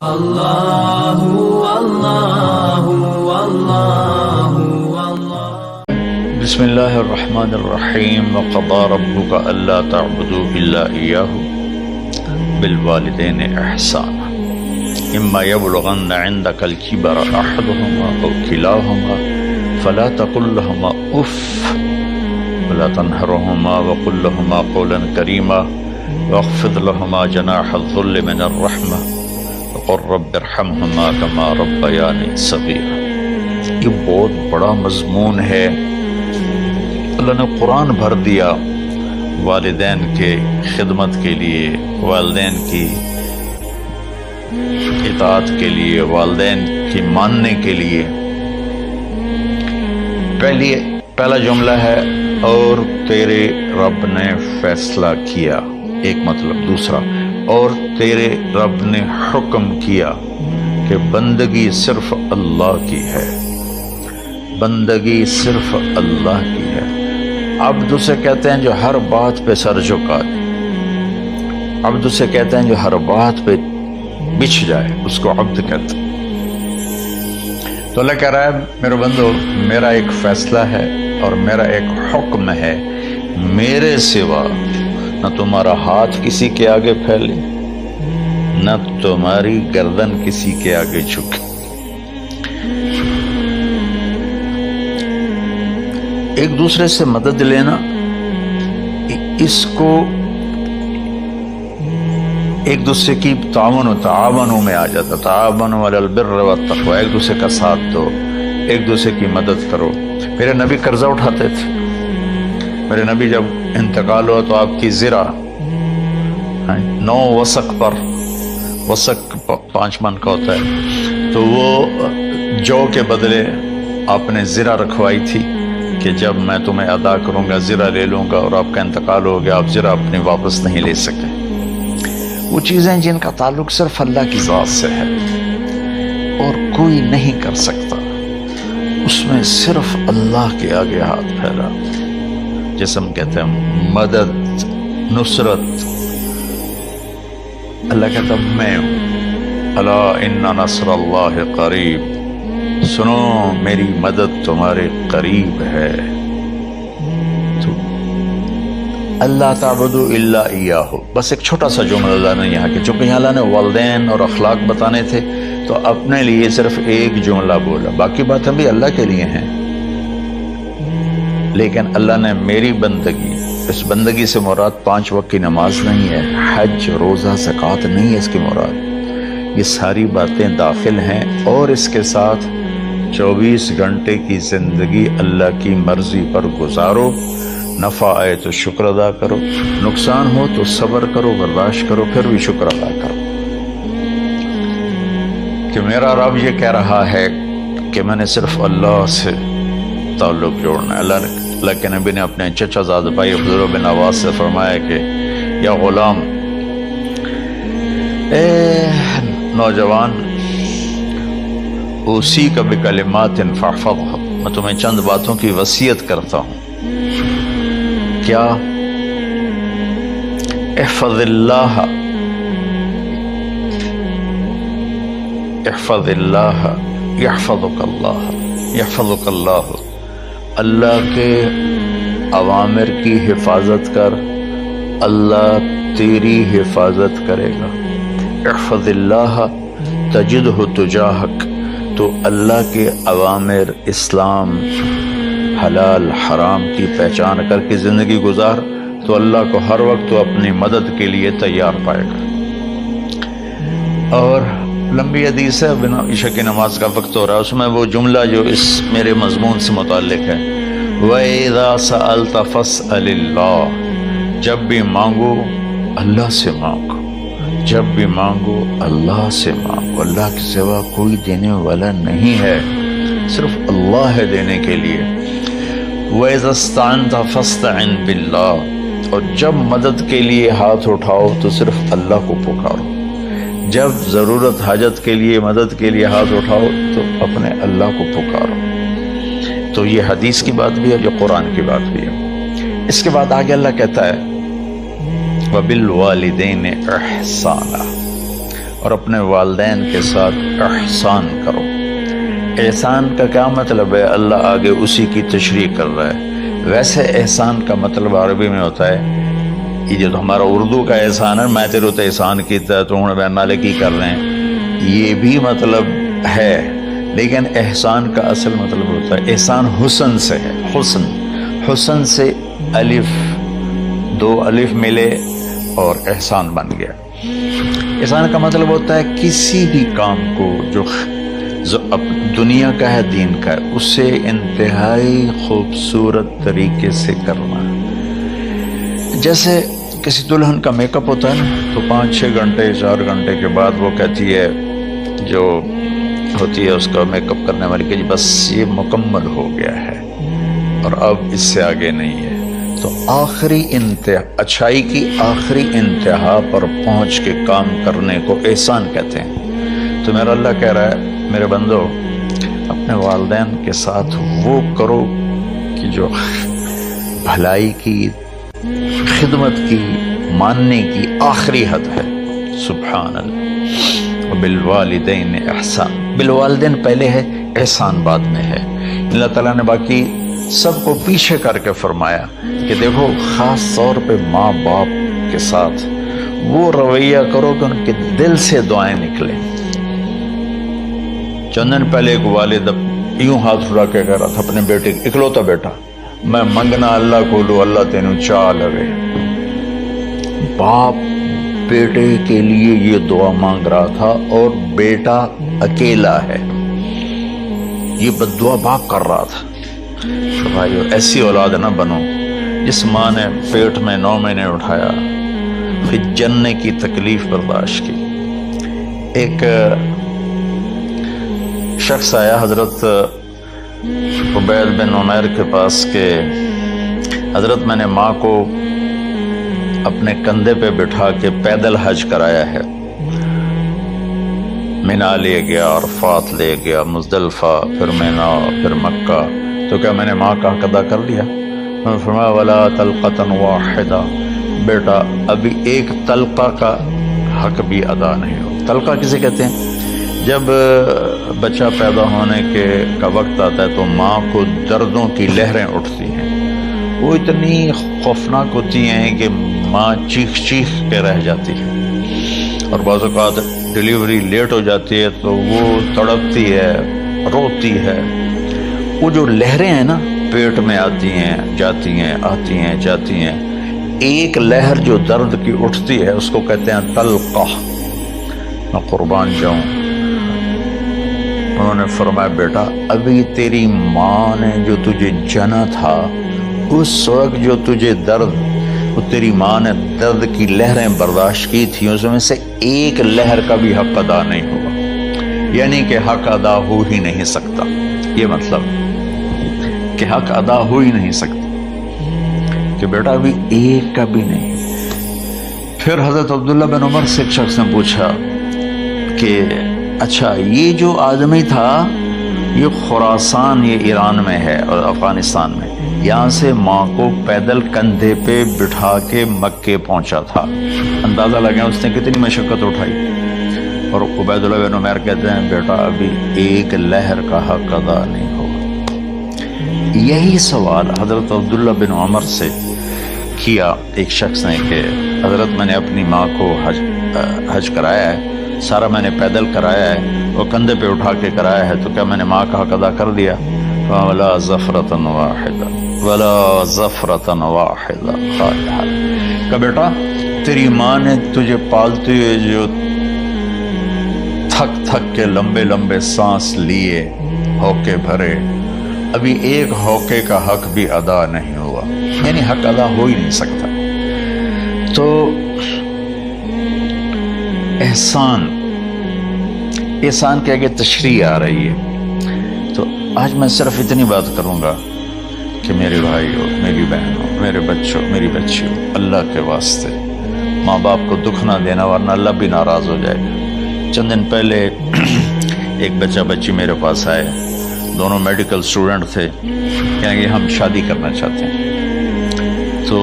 اللہ اللہ اللہ اللہ۔ بسم اللہ الرحمن الرحیم۔ وقضى ربك الا تعبدوا الا اياه بالوالدين احسانا اما يبلغن عندك الكبر احدهما او كلاهما فلا تقل لهما اف ولا تنهرهما وقل لهما قولا كريما واخفض لهما جناح الذل من الرحمة وقل رب ارحمهما كما ربياني صغيرا۔ یہ بہت بڑا مضمون ہے۔ اللہ نے قرآن بھر دیا والدین کے خدمت کے لیے، والدین کی اطاعت کے لیے، والدین کی ماننے کے لیے۔ پہلا جملہ ہے اور تیرے رب نے فیصلہ کیا، ایک مطلب۔ دوسرا، اور تیرے رب نے حکم کیا کہ بندگی صرف اللہ کی ہے، بندگی صرف اللہ کی ہے۔ عبد اسے کہتے ہیں جو ہر بات پہ سر جھکا دے، عبد اسے کہتے ہیں جو ہر بات پہ بچھ جائے، اس کو عبد کہتے ہیں۔ تو اللہ کہہ رہا ہے میرے بندو، میرا ایک فیصلہ ہے اور میرا ایک حکم ہے، میرے سوا نہ تمہارا ہاتھ کسی کے آگے پھیلے، نہ تمہاری گردن کسی کے آگے جھکے۔ ایک دوسرے سے مدد لینا، اس کو ایک دوسرے کی تعاونوں میں آ جاتا۔ تعاونوا علی البر والتقوی، ایک دوسرے کا ساتھ دو، ایک دوسرے کی مدد کرو۔ میرے نبی قرضہ اٹھاتے تھے۔ میرے نبی جب انتقال ہوا تو آپ کی زرہ 9 وسق پر، وسق 5 من کا ہوتا ہے، تو وہ جو کے بدلے آپ نے زرہ رکھوائی تھی کہ جب میں تمہیں ادا کروں گا زرہ لے لوں گا، اور آپ کا انتقال ہو گیا، آپ زرہ اپنی واپس نہیں لے سکے۔ وہ چیزیں جن کا تعلق صرف اللہ کی ذات سے ہے اور کوئی نہیں کر سکتا، اس میں صرف اللہ کے آگے ہاتھ پھیلا، جیسے ہم کہتے ہیں مدد، نصرت۔ اللہ کہتا میں ہوں، الا ان نصر اللہ قریب، سنو میری مدد تمہارے قریب ہے۔ تو اللہ تعبدوا الا اياه، بس ایک چھوٹا سا جملہ اللہ نے یہاں کہ چونکہ یہاں اللہ نے والدین اور اخلاق بتانے تھے تو اپنے لیے صرف ایک جملہ بولا، باقی باتیں بھی اللہ کے لیے ہیں، لیکن اللہ نے میری بندگی، اس بندگی سے مراد 5 وقت کی نماز نہیں ہے، حج، روزہ، زکوٰۃ نہیں ہے اس کی مراد، یہ ساری باتیں داخل ہیں، اور اس کے ساتھ 24 گھنٹے کی زندگی اللہ کی مرضی پر گزارو، نفع آئے تو شکر ادا کرو، نقصان ہو تو صبر کرو، برداشت کرو، پھر بھی شکر ادا کرو۔ کہ میرا رب یہ کہہ رہا ہے کہ میں نے صرف اللہ سے تعلق جوڑنا ہے۔ اللہ کے نبی نے اپنے چچا زاد بھائی عبداللہ بن عباس سے فرمایا کہ یا غلام، اے نوجوان، اوصیک بکلمات فاحفظھا، میں تمہیں چند باتوں کی وصیت کرتا ہوں۔ کیا؟ احفظ اللہ، احفظ اللہ یحفظک اللہ، یحفظک اللہ، اللہ کے اوامر کی حفاظت کر، اللہ تیری حفاظت کرے گا۔ احفظ اللہ تجدہ تجاہک، تو اللہ کے اوامر، اسلام، حلال حرام کی پہچان کر کے زندگی گزار تو اللہ کو ہر وقت تو اپنی مدد کے لیے تیار پائے گا۔ اور لمبی حدیث ہے، بنا عشاء کی نماز کا وقت ہو رہا ہے، اس میں وہ جملہ جو اس میرے مضمون سے متعلق ہے، وَإِذَا سَأَلْتَ فَاسْأَلِ اللَّهِ، جب بھی مانگو اللہ سے مانگو، جب بھی مانگو اللہ سے مانگو، اللہ کے سوا کوئی دینے والا نہیں ہے، صرف اللہ ہے دینے کے لیے۔ وَإِذَا اسْتَعَنْتَ فَاسْتَعِنْ بِاللَّهِ، اور جب مدد کے لیے ہاتھ اٹھاؤ تو صرف اللہ کو پکارو، جب ضرورت حاجت کے لیے مدد کے لیے ہاتھ اٹھاؤ تو اپنے اللہ کو پکارو۔ تو یہ حدیث کی بات بھی ہے، جو قرآن کی بات بھی ہے۔ اس کے بعد آگے اللہ کہتا ہے وَبِالْوَالِدَيْنِ إِحْسَانًا، اور اپنے والدین کے ساتھ احسان کرو۔ احسان کا کیا مطلب ہے؟ اللہ آگے اسی کی تشریح کر رہا ہے۔ ویسے احسان کا مطلب عربی میں ہوتا ہے، یہ جو ہمارا اردو کا احسان ہے، میں تیرے تے احسان کیتا ہے تو ہوں بہن نالے کی کر رہے ہیں، یہ بھی مطلب ہے، لیکن احسان کا اصل مطلب ہوتا ہے احسان حسن سے ہے۔ حسن سے الف، دو الف ملے اور احسان بن گیا۔ احسان کا مطلب ہوتا ہے کسی بھی کام کو جو دنیا کا ہے، دین کا ہے، اسے انتہائی خوبصورت طریقے سے کرنا۔ جیسے کسی دلہن کا میک اپ ہوتا ہے نا، تو 5-6 گھنٹے 4 گھنٹے کے بعد وہ کہتی ہے، جو ہوتی ہے اس کا میک اپ کرنے والی، کہ بس یہ مکمل ہو گیا ہے اور اب اس سے آگے نہیں ہے۔ تو آخری اچھائی کی آخری انتہا پر پہنچ کے کام کرنے کو احسان کہتے ہیں۔ تو میرا اللہ کہہ رہا ہے، میرے بندو اپنے والدین کے ساتھ وہ کرو کہ جو بھلائی کی، خدمت کی، ماننے کی آخری حد ہے۔ سبحان اللہ۔ وبالوالدین احسان، بالوالدین پہلے ہے، احسان بعد میں ہے۔ اللہ تعالیٰ نے باقی سب کو پیچھے کر کے فرمایا کہ دیکھو خاص طور پہ ماں باپ کے ساتھ وہ رویہ کرو کہ ان کے دل سے دعائیں نکلیں۔ چند دن پہلے ایک والد یوں ہاتھ اٹھا کے کہہ رہا تھا اپنے بیٹے، اکلوتا بیٹا، میں منگنا اللہ کو لو، اللہ تینوں چاہ لگے۔ باپ بیٹے کے لیے یہ دعا مانگ رہا تھا اور بیٹا اکیلا ہے، یہ بد دعا باپ کر رہا تھا۔ تو بھائیو ایسی اولاد نہ بنو جس ماں نے پیٹ میں 9 مہینے اٹھایا، پھر جننے کی تکلیف برداشت کی۔ ایک شخص آیا حضرت عبید بن عمیر کے پاس کہ حضرت میں نے ماں کو اپنے کندھے پہ بٹھا کے پیدل حج کرایا ہے، مینا لے گیا، عرفات لے گیا، مزدلفہ، پھر مینا، پھر مکہ، تو کیا میں نے ماں کا حق ادا کر دیا؟ میں نے فرمایا ولا تلقۃ واحدہ، بیٹا ابھی ایک تلقہ کا حق بھی ادا نہیں ہو۔ تلقہ کسے کہتے ہیں؟ جب بچہ پیدا ہونے کا وقت آتا ہے تو ماں کو دردوں کی لہریں اٹھتی ہیں، وہ اتنی خوفناک ہوتی ہیں کہ ماں چیخ چیخ کے رہ جاتی ہے، اور بعض اوقات ڈیلیوری لیٹ ہو جاتی ہے تو وہ تڑپتی ہے، روتی ہے۔ وہ جو لہریں ہیں نا، پیٹ میں آتی ہیں، جاتی ہیں، آتی ہیں، جاتی ہیں، ایک لہر جو درد کی اٹھتی ہے اس کو کہتے ہیں تلقہ۔ میں قربان جاؤں، انہوں نے فرمایا بیٹا ابھی تیری ماں نے جو تجھے جنا تھا، اس وقت جو تجھے درد، وہ تیری ماں نے درد کی لہریں برداشت کی تھی، اس میں سے ایک لہر کا بھی حق ادا نہیں ہوا، یعنی کہ حق ادا ہو ہی نہیں سکتا۔ یہ مطلب کہ حق ادا ہو ہی نہیں سکتا، کہ بیٹا ابھی ایک کا بھی نہیں۔ پھر حضرت عبداللہ بن عمر سے ایک شخص نے پوچھا کہ اچھا یہ جو آدمی تھا، یہ خراسان، یہ ایران میں ہے اور افغانستان میں، یہاں سے ماں کو پیدل کندھے پہ بٹھا کے مکے پہنچا تھا، اندازہ لگا اس نے کتنی مشقت اٹھائی۔ اور عبید اللہ بن عمیر کہتے ہیں بیٹا ابھی ایک لہر کا حق ادا نہیں ہوا۔ یہی سوال حضرت عبداللہ بن عمر سے کیا ایک شخص نے کہ حضرت میں نے اپنی ماں کو حج کرایا ہے، سارا میں نے پیدل کرایا ہے، وہ کندھے پہ اٹھا کے کرایا ہے، تو کیا میں نے ماں کا حق ادا کر دیا؟ وَلَا زَفْرَةً وَاحِدًا وَلَا زَفْرَةً وَاحِدًا، کہ بیٹا تیری ماں نے تجھے پالتے ہوئے جو تھک تھک کے لمبے لمبے سانس لیے، ہوکے بھرے، ابھی ایک ہوکے کا حق بھی ادا نہیں ہوا، یعنی حق ادا ہو ہی نہیں سکتا۔ تو احسان کے آگے تشریح آ رہی ہے۔ تو آج میں صرف اتنی بات کروں گا کہ میرے بھائیوں، میری بہنوں، میرے بچوں، میری بچیوں، اللہ کے واسطے ماں باپ کو دکھ نہ دینا، ورنہ اللہ بھی ناراض ہو جائے گا۔ چند دن پہلے ایک بچہ بچی میرے پاس آئے، دونوں میڈیکل اسٹوڈنٹ تھے، کہیں گے ہم شادی کرنا چاہتے ہیں۔ تو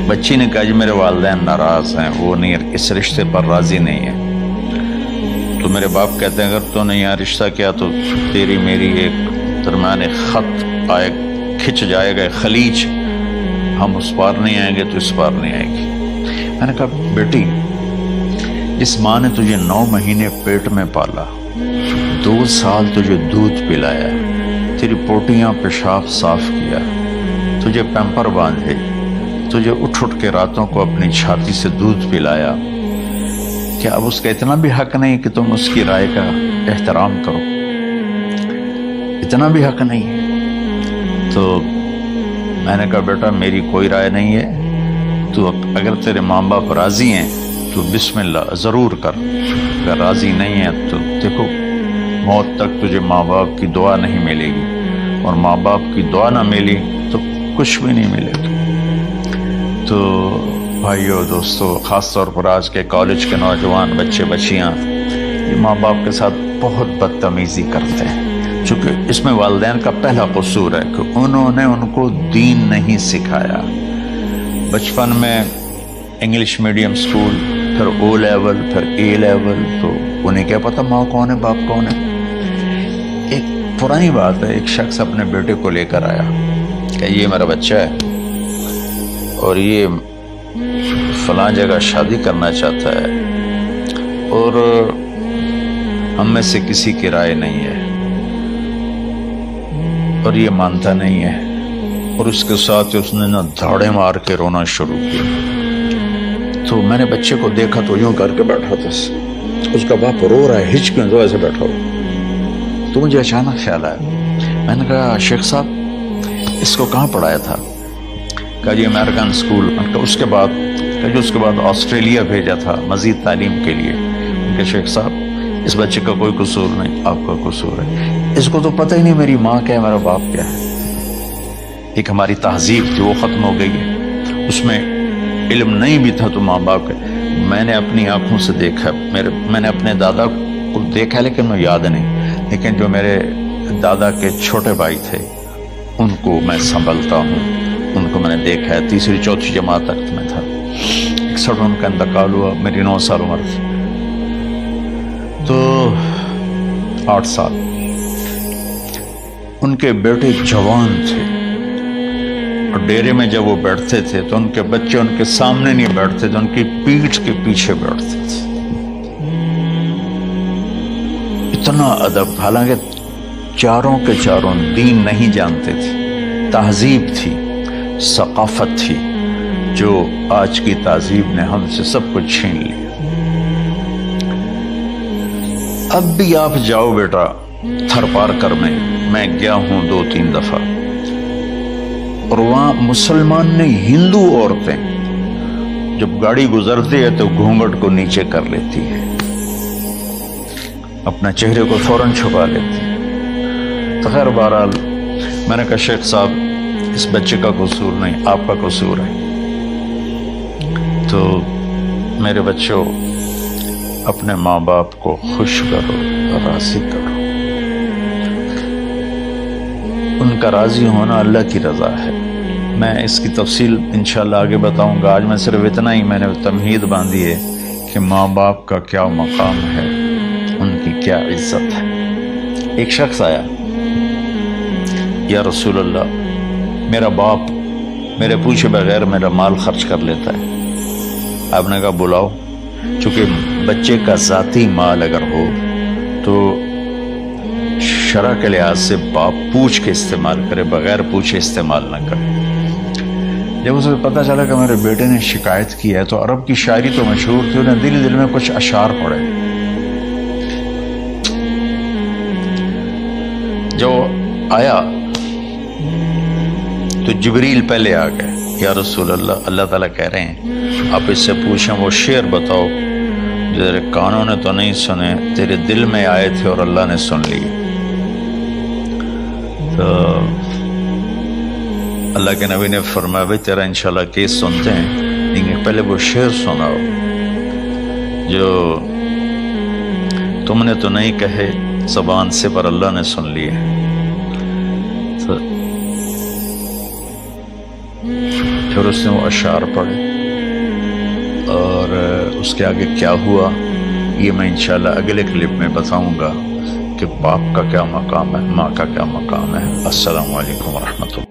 بچی نے کہا جی میرے والدین ناراض ہیں، وہ نہیں اس رشتے پر راضی نہیں ہیں۔ تو میرے باپ کہتے ہیں اگر تو نے یہاں رشتہ کیا تو تیری میری ایک درمیان ایک خط آئے کھچ جائے گا خلیج، ہم اس پار نہیں آئیں گے تو اس پار نہیں آئے گی۔ میں نے کہا بیٹی جس ماں نے تجھے 9 مہینے پیٹ میں پالا، 2 سال تجھے دودھ پلایا، تیری پوٹیاں پیشاب صاف کیا، تجھے پیمپر باندھے، تجھے اٹھ کے راتوں کو اپنی چھاتی سے دودھ پلایا، کیا اب اس کا اتنا بھی حق نہیں کہ تم اس کی رائے کا احترام کرو؟ اتنا بھی حق نہیں؟ تو میں نے کہا بیٹا میری کوئی رائے نہیں ہے، تو اگر تیرے ماں باپ راضی ہیں تو بسم اللہ ضرور کر، اگر راضی نہیں ہے تو دیکھو موت تک تجھے ماں باپ کی دعا نہیں ملے گی، اور ماں باپ کی دعا نہ ملی تو کچھ بھی نہیں ملے گا۔ تو بھائیو دوستو، خاص طور پر آج کے کالج کے نوجوان بچے بچیاں یہ ماں باپ کے ساتھ بہت بدتمیزی کرتے ہیں، چونکہ اس میں والدین کا پہلا قصور ہے کہ انہوں نے ان کو دین نہیں سکھایا۔ بچپن میں انگلش میڈیم سکول، پھر او لیول، پھر اے لیول، تو انہیں کیا پتہ ماں کون ہے باپ کون ہے۔ ایک پرانی بات ہے، ایک شخص اپنے بیٹے کو لے کر آیا کہ یہ میرا بچہ ہے اور یہ فلاں جگہ شادی کرنا چاہتا ہے اور ہم میں سے کسی کی رائے نہیں ہے اور یہ مانتا نہیں ہے، اور اس کے ساتھ اس نے دھاڑے مار کے رونا شروع کیا۔ تو میں نے بچے کو دیکھا تو یوں کر کے بیٹھا تھا، اس کا باپ رو رہا ہے، ہچ کیوں تو ایسے بیٹھا ہو۔ تو مجھے اچانک خیال آیا، میں نے کہا شیخ صاحب اس کو کہاں پڑھایا تھا؟ کہا جی امریکن اسکول۔ اس کے بعد آسٹریلیا بھیجا تھا مزید تعلیم کے لیے۔ ان کے شیخ صاحب اس بچے کا کوئی قصور نہیں، آپ کا قصور ہے، اس کو تو پتہ ہی نہیں میری ماں کیا ہے میرا باپ کیا ہے۔ ایک ہماری تہذیب تھی وہ ختم ہو گئی ہے، اس میں علم نہیں بھی تھا تو ماں باپ کا۔ میں نے اپنی آنکھوں سے دیکھا، میں نے اپنے دادا کو دیکھا لیکن میں یاد نہیں، لیکن جو میرے دادا کے چھوٹے بھائی تھے ان کو میں سنبھلتا ہوں، ان کو میں نے دیکھا ہے۔ 3ری 4تھی جماعت تک میں تھا، 61 ان کا انتقال ہوا، میری 9 سال عمر تھی، تو 8 سال۔ ان کے بیٹے جوان تھے اور ڈیرے میں جب وہ بیٹھتے تھے تو ان کے بچے ان کے سامنے نہیں بیٹھتے تھے، ان کی پیٹھ کے پیچھے بیٹھتے تھے۔ اتنا ادب، حالانکہ چاروں کے چاروں دین نہیں جانتے تھے، تہذیب تھی، ثقافت تھی، جو آج کی تہذیب نے ہم سے سب کچھ چھین لیا۔ اب بھی آپ جاؤ بیٹا تھر پارکر میں گیا ہوں 2-3 دفعہ، اور وہاں مسلمان نے ہندو عورتیں جب گاڑی گزرتی ہے تو گھونگھٹ کو نیچے کر لیتی ہے، اپنا چہرے کو فوراً چھپا لیتی ہے۔ تو خیر بہرحال میں نے کہا شیخ صاحب اس بچے کا قصور نہیں، آپ کا قصور ہے۔ تو میرے بچوں اپنے ماں باپ کو خوش کرو، راضی کرو، ان کا راضی ہونا اللہ کی رضا ہے۔ میں اس کی تفصیل انشاءاللہ آگے بتاؤں گا، آج میں صرف اتنا ہی میں نے تمہید باندھی ہے کہ ماں باپ کا کیا مقام ہے، ان کی کیا عزت ہے۔ ایک شخص آیا، یا رسول اللہ میرا باپ میرے پوچھے بغیر میرا مال خرچ کر لیتا ہے۔ آپ نے کہا بلاؤ، چونکہ بچے کا ذاتی مال اگر ہو تو شرع کے لحاظ سے باپ پوچھ کے استعمال کرے، بغیر پوچھے استعمال نہ کرے۔ جب اسے پتہ چلا کہ میرے بیٹے نے شکایت کی ہے تو عرب کی شاعری تو مشہور تھی، انہیں دل دل میں کچھ اشعار پڑھے۔ جو آیا تو جبریل پہلے آ گئے، یا رسول اللہ اللہ تعالیٰ کہہ رہے ہیں آپ اس سے پوچھیں وہ شعر بتاؤ جو تیرے کانوں نے تو نہیں سنے، تیرے دل میں آئے تھے اور اللہ نے سن لی۔ تو اللہ کے نبی نے فرمایا بھائی تیرا انشاءاللہ کیس سنتے ہیں، لیکن پہلے وہ شعر سناؤ جو تم نے تو نہیں کہے زبان سے پر اللہ نے سن لیے۔ پھر اس نے وہ اشعار پڑھے، اور اس کے آگے کیا ہوا یہ میں انشاءاللہ اگلے کلپ میں بتاؤں گا کہ باپ کا کیا مقام ہے، ماں کا کیا مقام ہے۔ السلام علیکم ورحمۃ اللہ۔